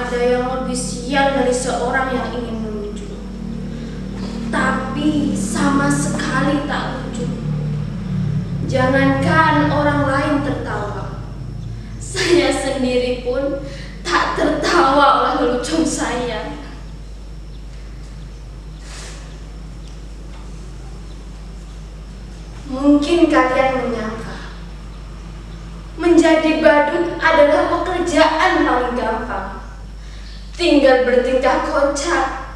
ada yang lebih sial dari seorang yang ingin melucu, tapi sama sekali tak lucu. Jangankan orang lain tertawa, saya sendiri pun tak tertawa oleh lelucon saya. Mungkin kalian menyangka menjadi badut adalah pekerjaan paling gampang. Tinggal bertingkah kocak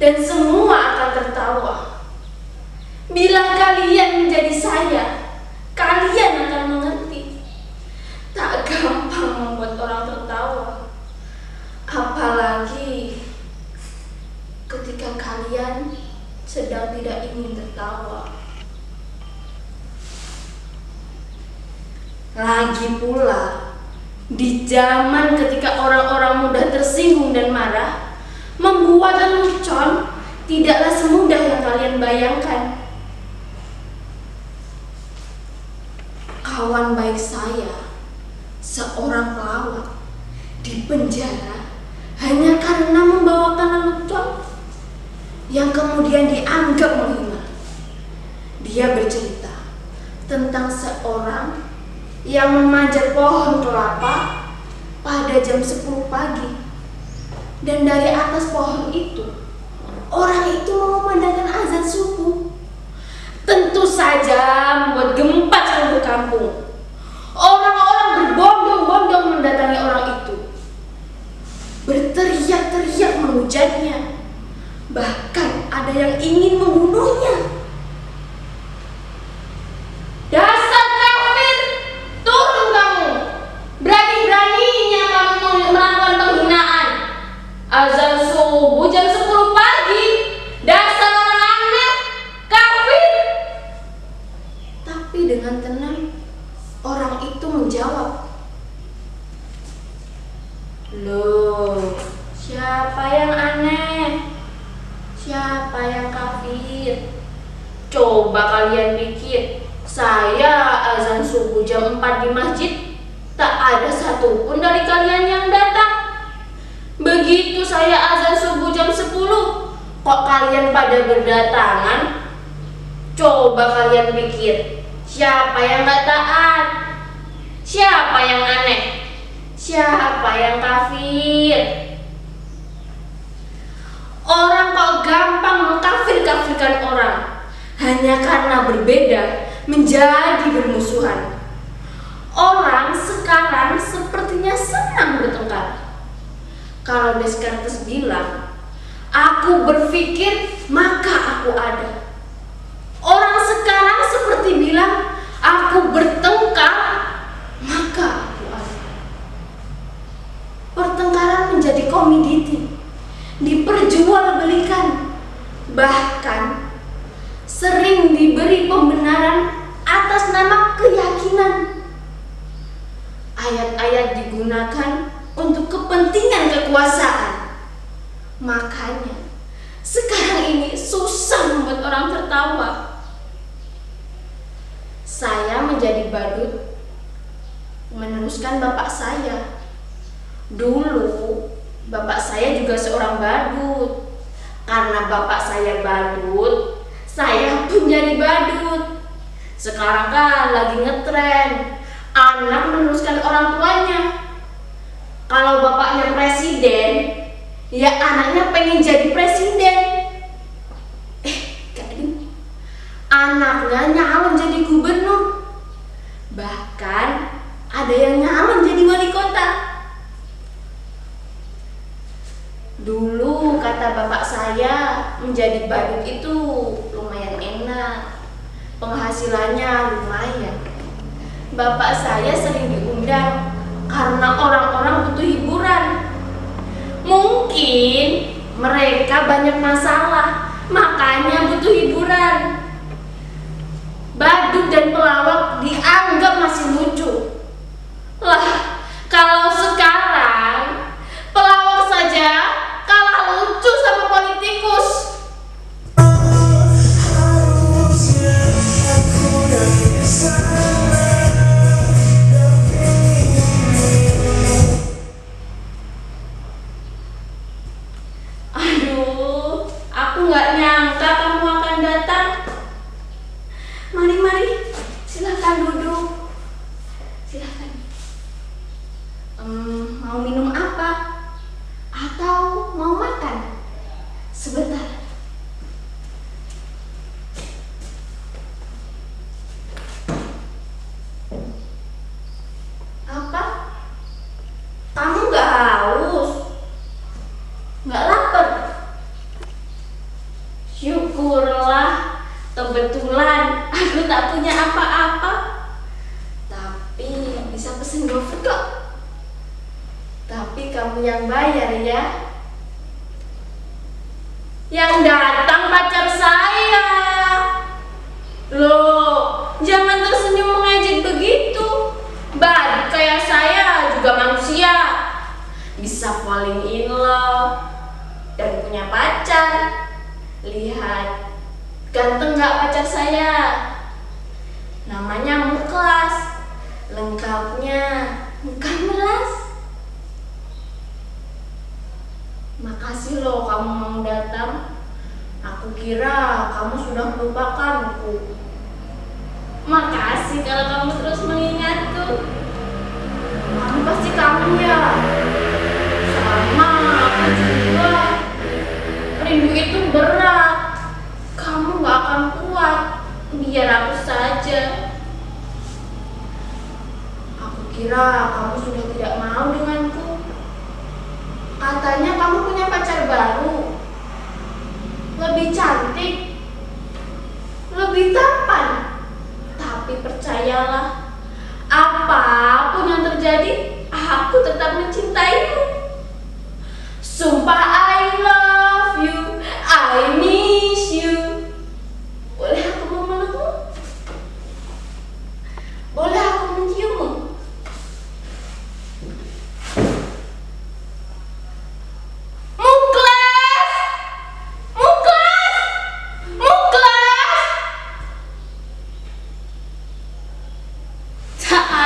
dan semua akan tertawa. Bila kalian menjadi saya, kalian akan mengerti. Tak gampang membuat orang tertawa. Apalagi ketika kalian sedang tidak ingin tertawa. Lagi pula, di zaman ketika orang-orang mudah tersinggung dan marah, membuat lelucon tidaklah semudah yang kalian bayangkan. Kawan baik saya, seorang pelawak, dipenjara hanya karena membawakan lelucon yang kemudian dianggap menghina. Dia bercerita tentang seorang yang memanjat pohon kelapa pada jam 10 pagi. Dan dari atas pohon itu, orang itu memandangkan azan subuh. Tentu saja membuat gempa seluruh kampung. Orang-orang berbondong-bondong mendatangi orang itu, berteriak-teriak menghujatnya. Bahkan ada yang ingin membunuhnya. Dasar kafir, turun kamu! Berani-beraninya kamu melakukan penghinaan. Azan subuh jam 10 pagi. Dasar orang aneh, kafir. Tapi dengan tenang, orang itu menjawab, "Loh, siapa yang aneh? Siapa yang kafir? Coba kalian pikir, saya azan subuh jam 4 di masjid, tak ada satupun dari kalian yang datang. Begitu saya azan subuh jam 10, kok kalian pada berdatangan? Coba kalian pikir, siapa yang gak taat? Siapa yang aneh? Siapa yang kafir?" Orang kok gampang mengkafir-kafirkan orang hanya karena berbeda menjadi bermusuhan. Orang sekarang sepertinya senang bertengkar. Kalau Descartes bilang, "Aku berpikir maka aku ada." Orang sekarang seperti bilang, "Aku bertengkar maka aku ada." Pertengkaran menjadi komoditi, diperjualbelikan, bahkan sering diberi pembenaran atas nama keyakinan. Ayat-ayat digunakan untuk kepentingan kekuasaan. Makanya sekarang ini susah membuat orang tertawa. Saya menjadi badut meneruskan bapak saya. Dulu bapak saya juga seorang badut. Karena bapak saya badut, saya pun jadi badut. Sekarang kan lagi ngetren anak meneruskan orang tuanya. Kalau bapaknya presiden, ya anaknya pengen jadi presiden. Anaknya nyalon jadi gubernur. Bahkan ada yang nyalon jadi wali kota. Dulu kata bapak saya, menjadi badut itu lumayan enak, penghasilannya lumayan. Bapak saya sering diundang karena orang-orang butuh hiburan. Mungkin mereka banyak masalah, makanya butuh hiburan. Badut dan pelawak dianggap masih lucu. Lah, kalau sekarang pelawak saja kalah lucu sama politikus. bisa pesen GoFood kok. Tapi kamu yang bayar ya. Yang datang pacar saya. Loh, jangan tersenyum mengejek begitu. Baik kayak saya juga manusia, bisa falling in love dan punya pacar. Lihat, ganteng gak pacar saya? Namanya Muklas, lengkapnya muka melas. Makasih loh kamu mau datang. Aku kira kamu sudah melupakanku. Makasih kalau kamu terus mengingatku. Kamu pasti kangen ya? Sama aku juga. Rindu itu berat. Kamu gak akan kuat. Biar aku saja. Aku kira kamu sudah tidak mau denganku. Katanya kamu punya pacar baru, lebih cantik, lebih tampan. Tapi percayalah, apapun yang terjadi, aku tetap mencintaimu. Sumpah I love you, I miss you. Boleh aku memelukmu? Boleh aku menciummu?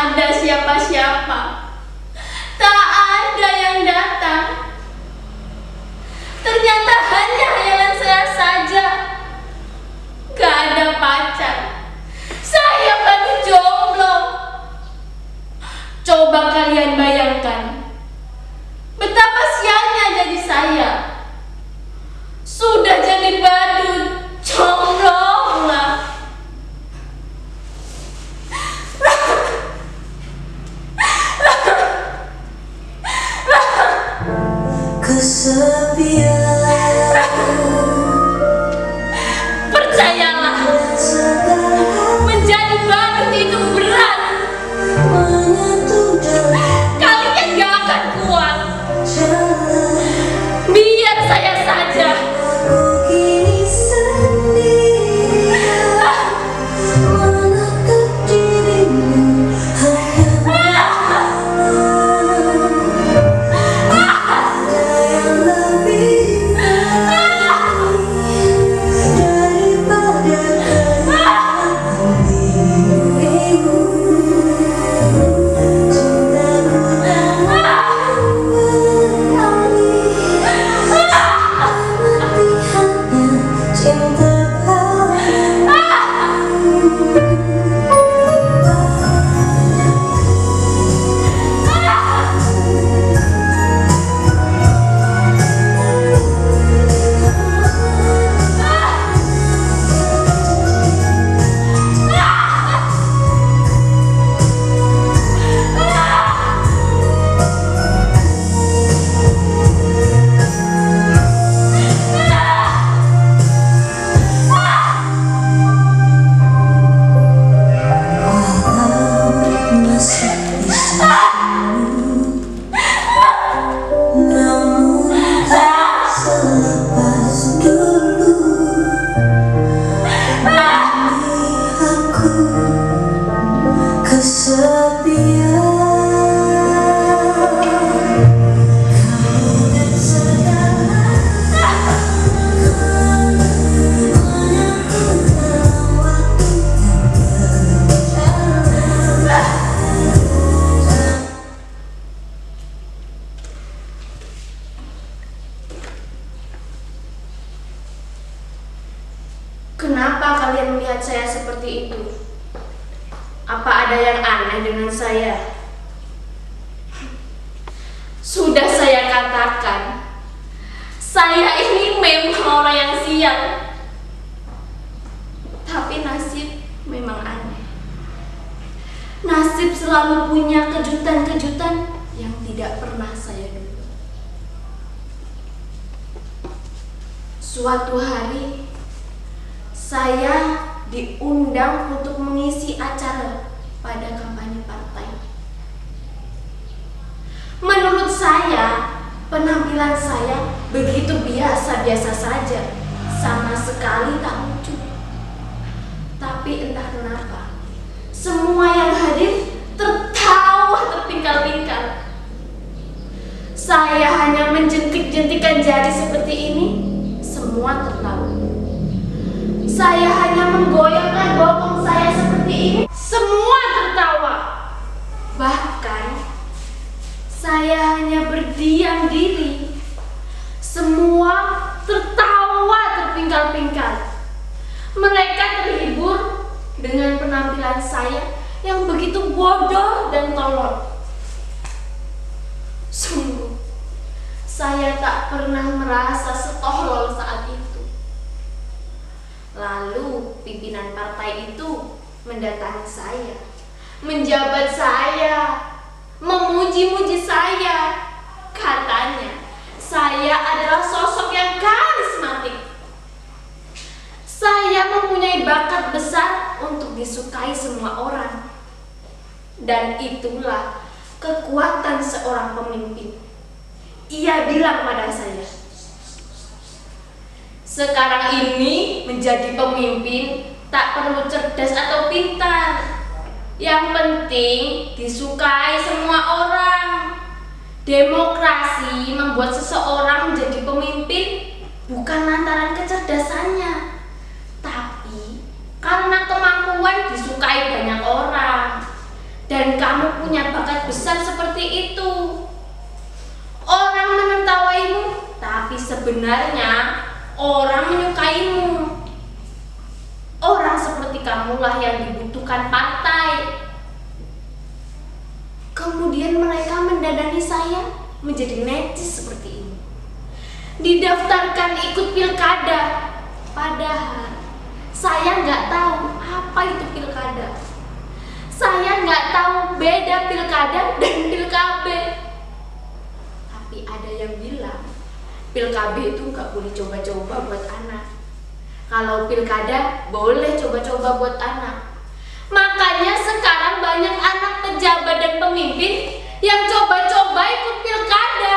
Ada siapa-siapa, tak ada yang datang. Ternyata hanya hayalan saya saja. Gak ada pacar. Saya baru jomblo. Coba kalian bayangkan betapa sialnya jadi saya. Sudah jadi badut, jomblo lah. Kesepian. Percayalah, menjadi badut itu berat. Kalian gak akan kuat. Biar saya saja. Kenapa kalian melihat saya seperti itu? Apa ada yang aneh dengan saya? Sudah saya katakan, saya ini memang orang yang sial. Tapi nasib memang aneh. Nasib selalu punya kejutan-kejutan yang tidak pernah saya duga. Suatu hari, saya diundang untuk mengisi acara pada kampanye partai. penampilan saya begitu biasa-biasa saja, sama sekali tak lucu. Tapi entah kenapa, semua yang hadir tertawa terpingkal-pingkal. Saya hanya menjentik-jentikan jari seperti ini, semua tertawa. Saya hanya menggoyangkan bokong saya seperti ini, semua tertawa. Bahkan saya hanya berdiam diri, semua tertawa terpingkal-pingkal. Mereka terhibur dengan penampilan saya yang begitu bodoh dan tolol. Sungguh, saya tak pernah merasa setolol saat itu. Lalu pimpinan partai itu mendatangi saya, menjabat saya, memuji-muji saya. Katanya, saya adalah sosok yang karismatik. Saya mempunyai bakat besar untuk disukai semua orang. Dan itulah kekuatan seorang pemimpin. Ia bilang pada saya, sekarang ini menjadi pemimpin tak perlu cerdas atau pintar. Yang penting disukai semua orang. Demokrasi membuat seseorang menjadi pemimpin bukan lantaran kecerdasannya, tapi karena kemampuan disukai banyak orang. Dan kamu punya bakat besar seperti itu. Orang menertawaimu, tapi sebenarnya orang menyukaimu. Orang seperti kamulah yang dibutuhkan partai. Kemudian mereka mendadani saya menjadi necis seperti ini. Didaftarkan ikut pilkada. Padahal saya nggak tahu apa itu pilkada. Saya nggak tahu beda pilkada dan pilkab. Tapi ada yang bilang pilkab itu nggak boleh coba-coba buat anak. Kalau pilkada boleh coba-coba buat anak. Makanya sekarang banyak anak pejabat dan pemimpin yang coba-coba ikut pilkada.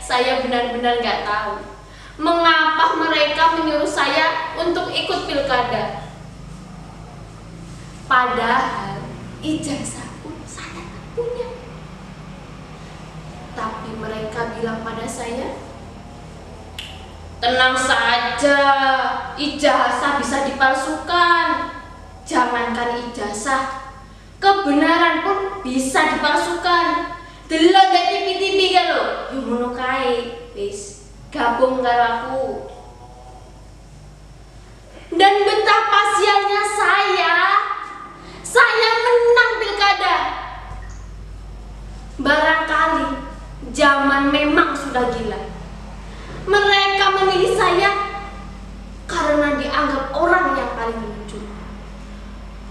Saya benar-benar nggak tahu mengapa mereka menyuruh saya untuk ikut pilkada. Padahal ijazah pun saya tak punya. Tapi mereka bilang pada saya, tenang saja, ijazah bisa dipalsukan. Jangankan ijazah, kebenaran pun bisa dipalsukan. Delok gak tipi-tipi kan lo? Yuk menukai, wis gabung karo aku. Dan betapa sialnya saya menang pilkada. Barangkali zaman memang sudah gila. Mereka memilih saya karena dianggap orang yang paling lucu.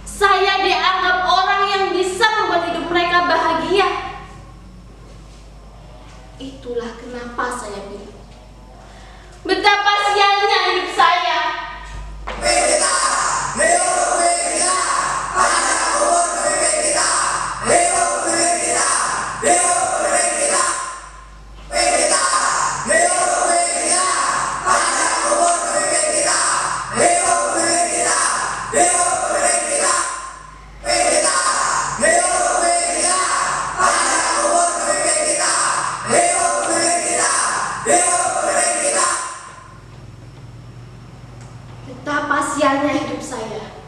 Saya dianggap orang yang bisa membuat hidup mereka bahagia. Itulah kenapa saya pilih. Betapa sialnya hidup saya. Betapa sialnya hidup saya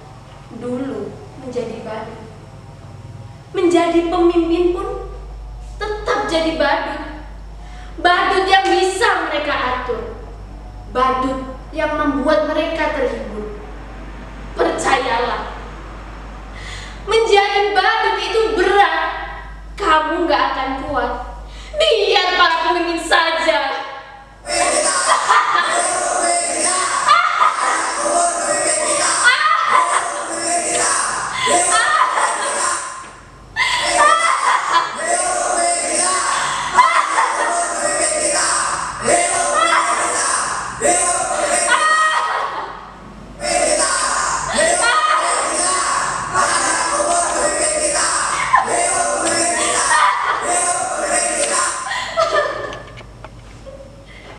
dulu menjadi badut. Menjadi pemimpin pun tetap jadi badut. Badut yang bisa mereka atur. Badut yang membuat mereka terhibur. Percayalah, menjadi badut itu berat. Kamu gak akan kuat. Biar para pemimpin saja.